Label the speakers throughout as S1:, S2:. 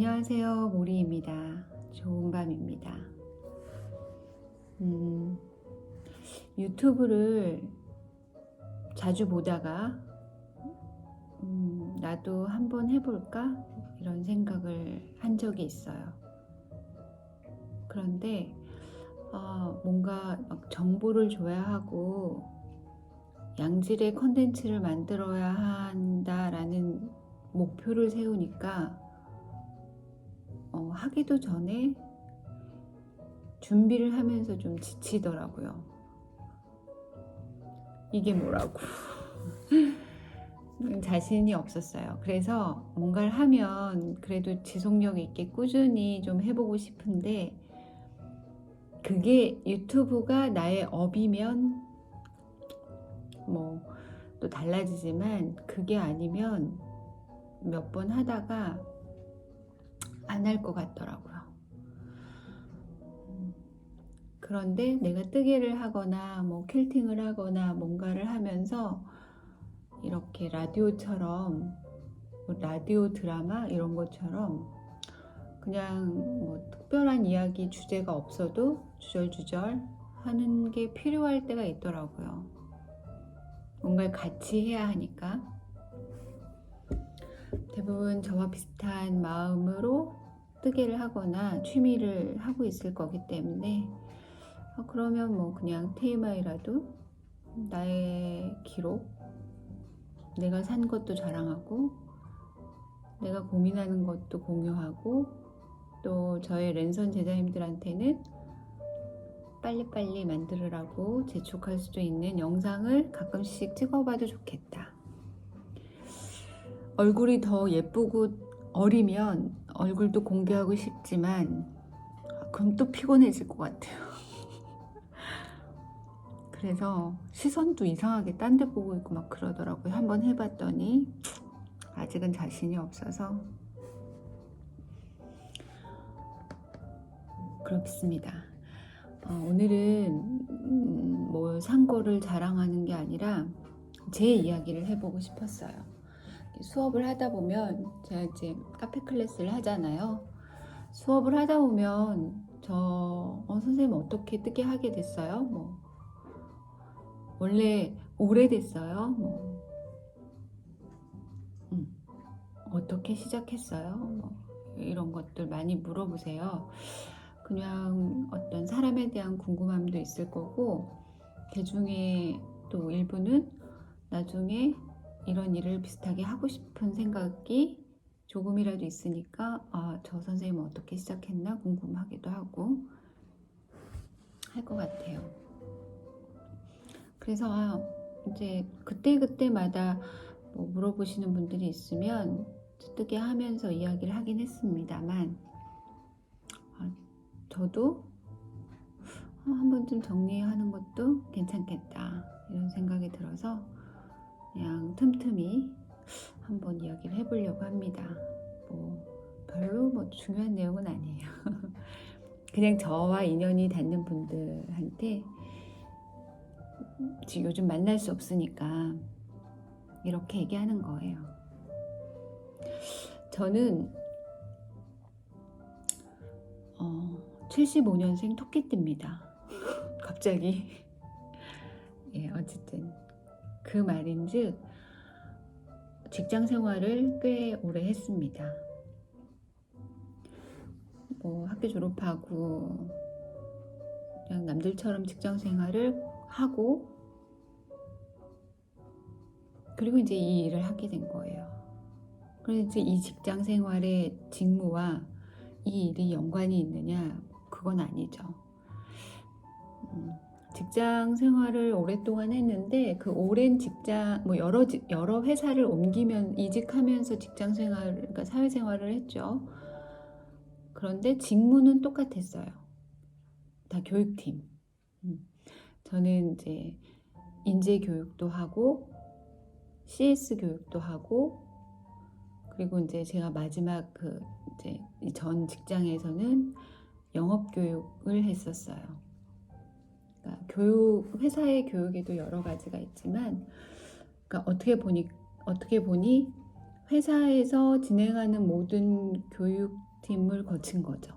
S1: 안녕하세요, 모리입니다. 좋은 밤입니다. 유튜브를 자주 보다가 나도 한번 해볼까? 이런 생각을 한 적이 있어요. 그런데 뭔가 막 정보를 줘야 하고 양질의 컨텐츠를 만들어야 한다라는 목표를 세우니까 하기도 전에 준비를 하면서 좀 지치더라고요. 이게 뭐라고 자신이 없었어요. 그래서 뭔가를 하면 그래도 지속력 있게 꾸준히 좀 해보고 싶은데, 그게 유튜브가 나의 업이면 뭐 또 달라지지만, 그게 아니면 몇 번 하다가 안 할 것 같더라고요. 그런데 내가 뜨개를 하거나 뭐 퀼팅을 하거나 뭔가를 하면서 이렇게 라디오처럼, 라디오 드라마 이런 것처럼 그냥 뭐 특별한 이야기 주제가 없어도 주절주절 하는 게 필요할 때가 있더라고요. 뭔가를 같이 해야 하니까. 대부분 저와 비슷한 마음으로 뜨개를 하거나 취미를 하고 있을 거기 때문에 그러면 뭐 그냥 TMI라도 나의 기록, 내가 산 것도 자랑하고 내가 고민하는 것도 공유하고, 또 저의 랜선 제자님들한테는 빨리빨리 만들으라고 재촉할 수도 있는 영상을 가끔씩 찍어봐도 좋겠다. 얼굴이 더 예쁘고 어리면 얼굴도 공개하고 싶지만 그럼 또 피곤해질 것 같아요. 그래서 시선도 이상하게 딴 데 보고 있고 막 그러더라고요. 한번 해봤더니 아직은 자신이 없어서 그렇습니다. 오늘은 뭐 산 거를 자랑하는 게 아니라 제 이야기를 해보고 싶었어요. 수업을 하다 보면, 제가 이제 카페 클래스를 하잖아요. 수업을 하다 보면 선생님 어떻게 뜨게 하게 됐어요? 뭐 원래 오래됐어요? 뭐 어떻게 시작했어요? 뭐 이런 것들 많이 물어보세요. 그냥 어떤 사람에 대한 궁금함도 있을 거고, 그 중에 또 일부는 나중에 이런 일을 비슷하게 하고 싶은 생각이 조금이라도 있으니까 저 선생님은 어떻게 시작했나 궁금하기도 하고 할 것 같아요. 그래서 이제 그때그때마다 뭐 물어보시는 분들이 있으면 뜨게 하면서 이야기를 하긴 했습니다만, 저도 한 번쯤 정리하는 것도 괜찮겠다 이런 생각이 들어서 그냥 틈틈이 한번 이야기를 해보려고 합니다. 별로 중요한 내용은 아니에요. 그냥 저와 인연이 닿는 분들한테, 지금 요즘 만날 수 없으니까 이렇게 얘기하는 거예요. 저는 75년생 토끼띠입니다. 갑자기 어쨌든 그 말인즉 직장 생활을 꽤 오래 했습니다. 학교 졸업하고 그냥 남들처럼 직장 생활을 하고, 그리고 이제 이 일을 하게 된 거예요. 그래서 이제 이 직장 생활의 직무와 이 일이 연관이 있느냐? 그건 아니죠. 직장 생활을 오랫동안 했는데, 그 오랜 직장, 여러 회사를 이직하면서 직장 생활, 그러니까 사회생활을 했죠. 그런데 직무는 똑같았어요. 다 교육팀. 저는 이제 인재 교육도 하고 CS 교육도 하고, 그리고 이제 제가 마지막 이제 전 직장에서는 영업 교육을 했었어요. 그러니까 회사의 교육에도 여러 가지가 있지만, 그러니까 어떻게 보니 회사에서 진행하는 모든 교육 팀을 거친 거죠.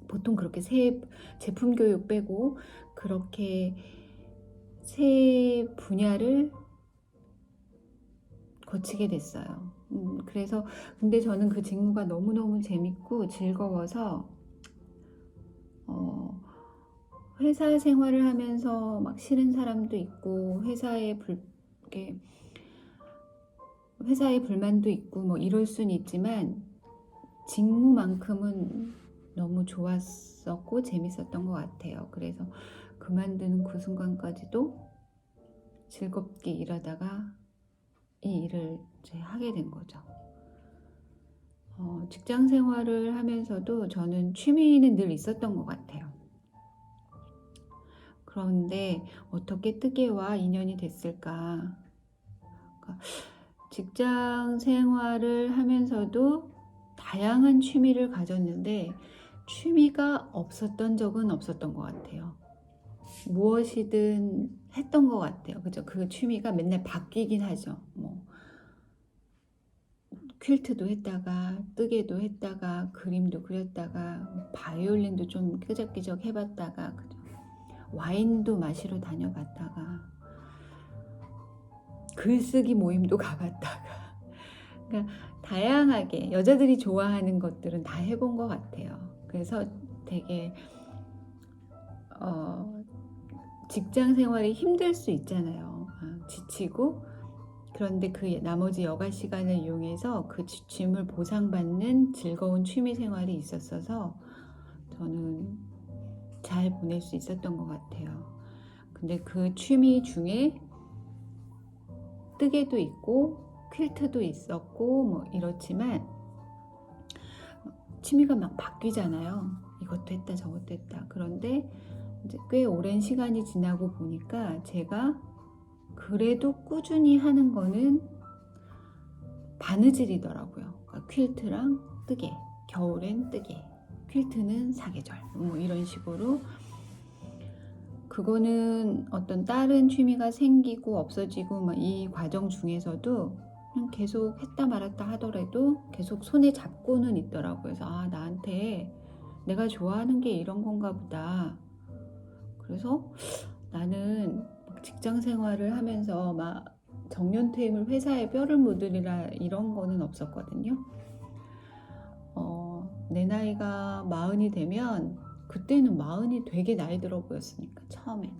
S1: 보통 그렇게 새 제품 교육 빼고 그렇게 새 분야를 거치게 됐어요. 그래서 근데 저는 그 직무가 너무너무 재밌고 즐거워서 회사 생활을 하면서 막 싫은 사람도 있고 이렇게 회사에 불만도 있고 뭐 이럴 수는 있지만 직무만큼은 너무 좋았었고 재밌었던 것 같아요. 그래서 그만두는 그 순간까지도 즐겁게 일하다가 이 일을 이제 하게 된 거죠. 직장 생활을 하면서도 저는 취미는 늘 있었던 것 같아요. 그런데 어떻게 뜨개와 인연이 됐을까? 그러니까 직장 생활을 하면서도 다양한 취미를 가졌는데 취미가 없었던 적은 없었던 것 같아요. 무엇이든 했던 것 같아요. 그죠? 그 취미가 맨날 바뀌긴 하죠. 뭐 퀼트도 했다가 뜨개도 했다가 그림도 그렸다가 바이올린도 좀 끄적끄적 해봤다가 그죠? 와인도 마시러 다녀봤다가 글쓰기 모임도 가봤다가 그러니까 다양하게 여자들이 좋아하는 것들은 다 해본 것 같아요. 그래서 되게 직장 생활이 힘들 수 있잖아요. 지치고 그런데 그 나머지 여가 시간을 이용해서 그 지침을 보상받는 즐거운 취미 생활이 있었어서 저는 잘 보낼 수 있었던 것 같아요. 근데 그 취미 중에 뜨개도 있고 퀼트도 있었고 뭐 이렇지만 취미가 막 바뀌잖아요. 이것도 했다 저것도 했다. 그런데 이제 꽤 오랜 시간이 지나고 보니까 제가 그래도 꾸준히 하는 거는 바느질이더라고요. 그러니까 퀼트랑 뜨개, 겨울엔 뜨개, 퀼트는 사계절 뭐 이런 식으로 그거는 어떤 다른 취미가 생기고 없어지고 막 이 과정 중에서도 그냥 계속 했다 말았다 하더라도 계속 손에 잡고는 있더라고요. 그래서 나한테 내가 좋아하는 게 이런 건가 보다. 그래서 나는 직장 생활을 하면서 막 정년퇴임을 회사에 뼈를 묻으리라 이런 거는 없었거든요. 내 나이가 40이 되면 그때는 40이 되게 나이 들어 보였으니까 처음에는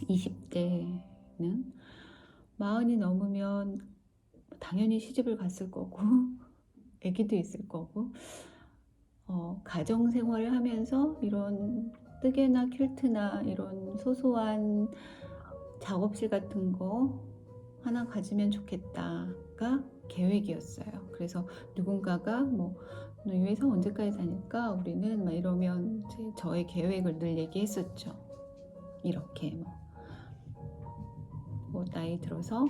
S1: 20대는 40이 넘으면 당연히 시집을 갔을 거고 아기도 있을 거고 가정 생활을 하면서 이런 뜨개나 퀼트나 이런 소소한 작업실 같은 거 하나 가지면 좋겠다가 계획이었어요. 그래서 누군가가 뭐 너 이 회사 언제까지 다닐까? 우리는 막 이러면 이제 저의 계획을 늘 얘기했었죠. 이렇게 뭐 나이 들어서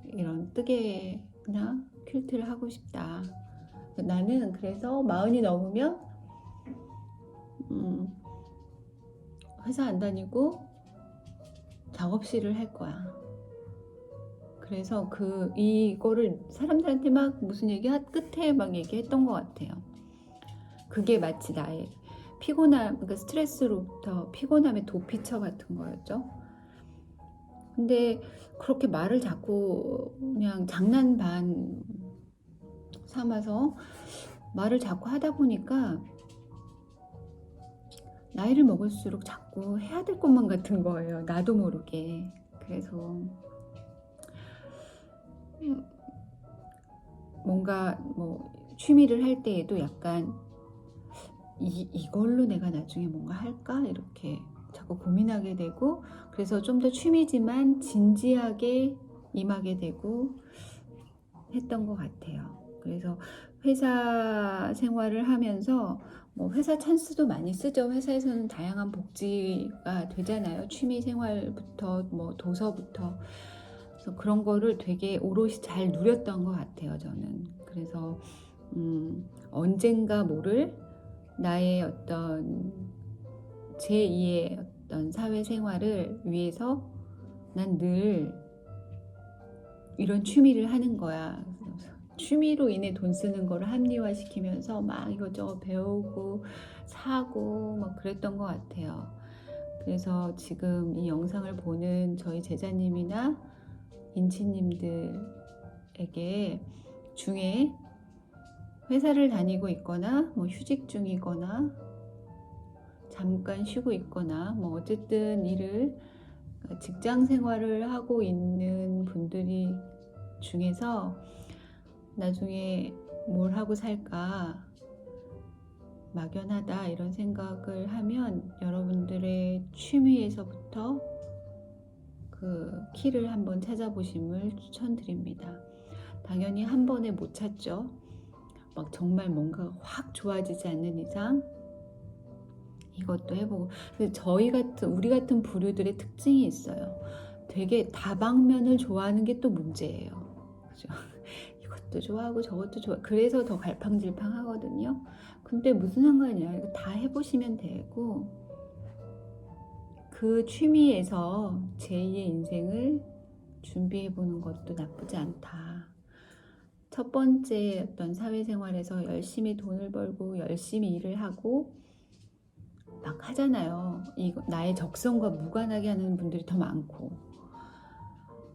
S1: 이런 뜨개나 퀼트를 하고 싶다. 나는 그래서 40이 넘으면 회사 안 다니고 작업실을 할 거야. 그래서 이거를 사람들한테 막 무슨 끝에 막 얘기했던 것 같아요. 그게 마치 나의 피곤함, 그러니까 스트레스로부터 피곤함의 도피처 같은 거였죠. 근데 그렇게 말을 자꾸 그냥 장난 반 삼아서 말을 자꾸 하다 보니까 나이를 먹을수록 자꾸 해야 될 것만 같은 거예요. 나도 모르게. 그래서 뭔가 뭐 취미를 할 때에도 약간 이걸로 내가 나중에 뭔가 할까? 이렇게 자꾸 고민하게 되고 그래서 좀 더 취미지만 진지하게 임하게 되고 했던 것 같아요. 그래서 회사 생활을 하면서 뭐 회사 찬스도 많이 쓰죠. 회사에서는 다양한 복지가 되잖아요. 취미 생활부터 뭐 도서부터 그래서 그런 거를 되게 오롯이 잘 누렸던 것 같아요. 저는 그래서 언젠가 모를 나의 어떤 제2의 어떤 사회생활을 위해서 난 늘 이런 취미를 하는 거야. 취미로 인해 돈 쓰는 거를 합리화시키면서 막 이것저것 배우고 사고 막 그랬던 것 같아요. 그래서 지금 이 영상을 보는 저희 제자님이나 인치님들에게 중에 회사를 다니고 있거나 뭐 휴직 중이거나 잠깐 쉬고 있거나 뭐 어쨌든 직장 생활을 하고 있는 분들이 중에서 나중에 뭘 하고 살까 막연하다 이런 생각을 하면 여러분들의 취미에서부터 그 키를 한번 찾아보심을 추천드립니다. 당연히 한 번에 못 찾죠. 막 정말 뭔가 확 좋아지지 않는 이상 이것도 해보고. 근데 우리 같은 부류들의 특징이 있어요. 되게 다방면을 좋아하는 게 또 문제예요. 그죠? 이것도 좋아하고 저것도 좋아. 그래서 더 갈팡질팡 하거든요. 근데 무슨 상관이야. 이거 다 해보시면 되고, 그 취미에서 제2의 인생을 준비해보는 것도 나쁘지 않다. 첫 번째 어떤 사회생활에서 열심히 돈을 벌고 열심히 일을 하고 막 하잖아요. 이거 나의 적성과 무관하게 하는 분들이 더 많고,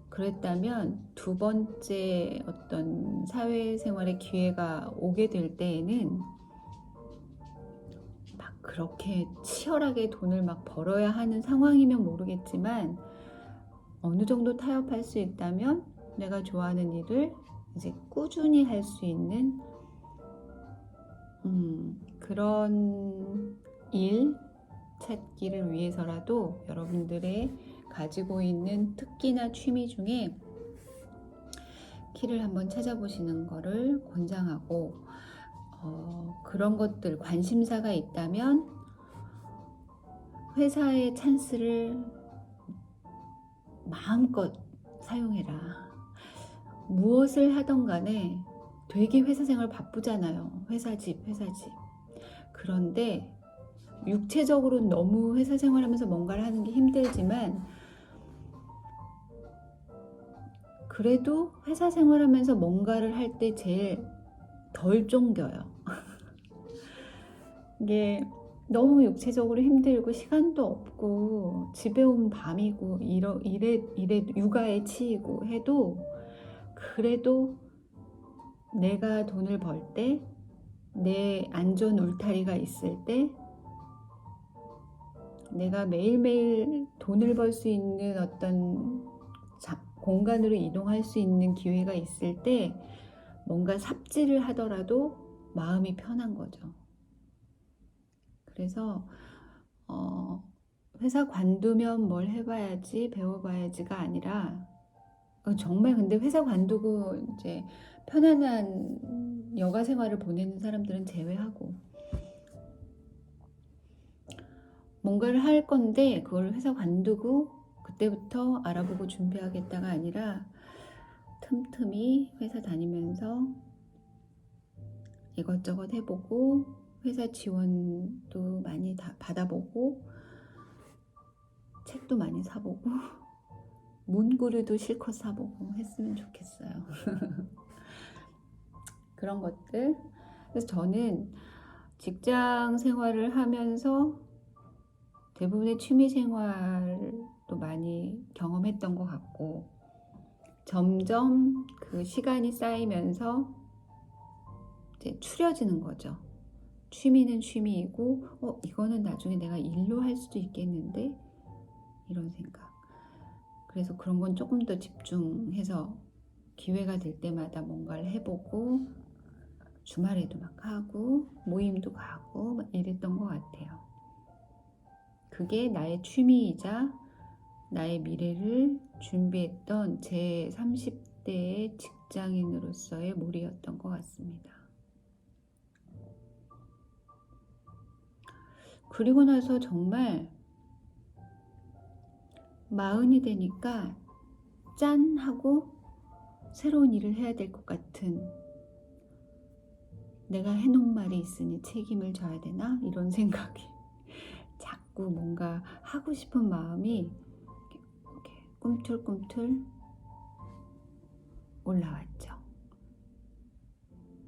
S1: 그랬다면 두 번째 어떤 사회생활의 기회가 오게 될 때에는 막 그렇게 치열하게 돈을 막 벌어야 하는 상황이면 모르겠지만 어느 정도 타협할 수 있다면 내가 좋아하는 일을 이제 꾸준히 할 수 있는 그런 일 찾기를 위해서라도 여러분들의 가지고 있는 특기나 취미 중에 키를 한번 찾아보시는 거를 권장하고, 그런 것들 관심사가 있다면 회사의 찬스를 마음껏 사용해라. 무엇을 하던 간에 되게 회사 생활 바쁘잖아요. 회사 집. 그런데 육체적으로 너무 회사 생활하면서 뭔가를 하는 게 힘들지만 그래도 회사 생활하면서 뭔가를 할 때 제일 덜 쫑겨요. 이게 너무 육체적으로 힘들고 시간도 없고 집에 오면 밤이고 일에 육아에 치이고 해도 그래도 내가 돈을 벌 때, 내 안전 울타리가 있을 때, 내가 매일매일 돈을 벌 수 있는 어떤 공간으로 이동할 수 있는 기회가 있을 때 뭔가 삽질을 하더라도 마음이 편한 거죠. 그래서 회사 관두면 뭘 해봐야지, 배워봐야지가 아니라 정말 근데 회사 관두고 이제 편안한 여가 생활을 보내는 사람들은 제외하고 뭔가를 할 건데 그걸 회사 관두고 그때부터 알아보고 준비하겠다가 아니라 틈틈이 회사 다니면서 이것저것 해보고 회사 지원도 많이 받아보고 책도 많이 사보고 문구류도 실컷 사보고 했으면 좋겠어요. 그런 것들. 그래서 저는 직장 생활을 하면서 대부분의 취미 생활도 많이 경험했던 것 같고 점점 그 시간이 쌓이면서 이제 추려지는 거죠. 취미는 취미이고 이거는 나중에 내가 일로 할 수도 있겠는데 이런 생각. 그래서 그런 건 조금 더 집중해서 기회가 될 때마다 뭔가를 해보고 주말에도 막 하고 모임도 가고 막 이랬던 것 같아요. 그게 나의 취미이자 나의 미래를 준비했던 제 30대의 직장인으로서의 몰이였던 것 같습니다. 그리고 나서 정말 40이 되니까 짠 하고 새로운 일을 해야 될 것 같은, 내가 해놓은 말이 있으니 책임을 져야 되나? 이런 생각이 자꾸 뭔가 하고 싶은 마음이 이렇게 꿈틀꿈틀 올라왔죠.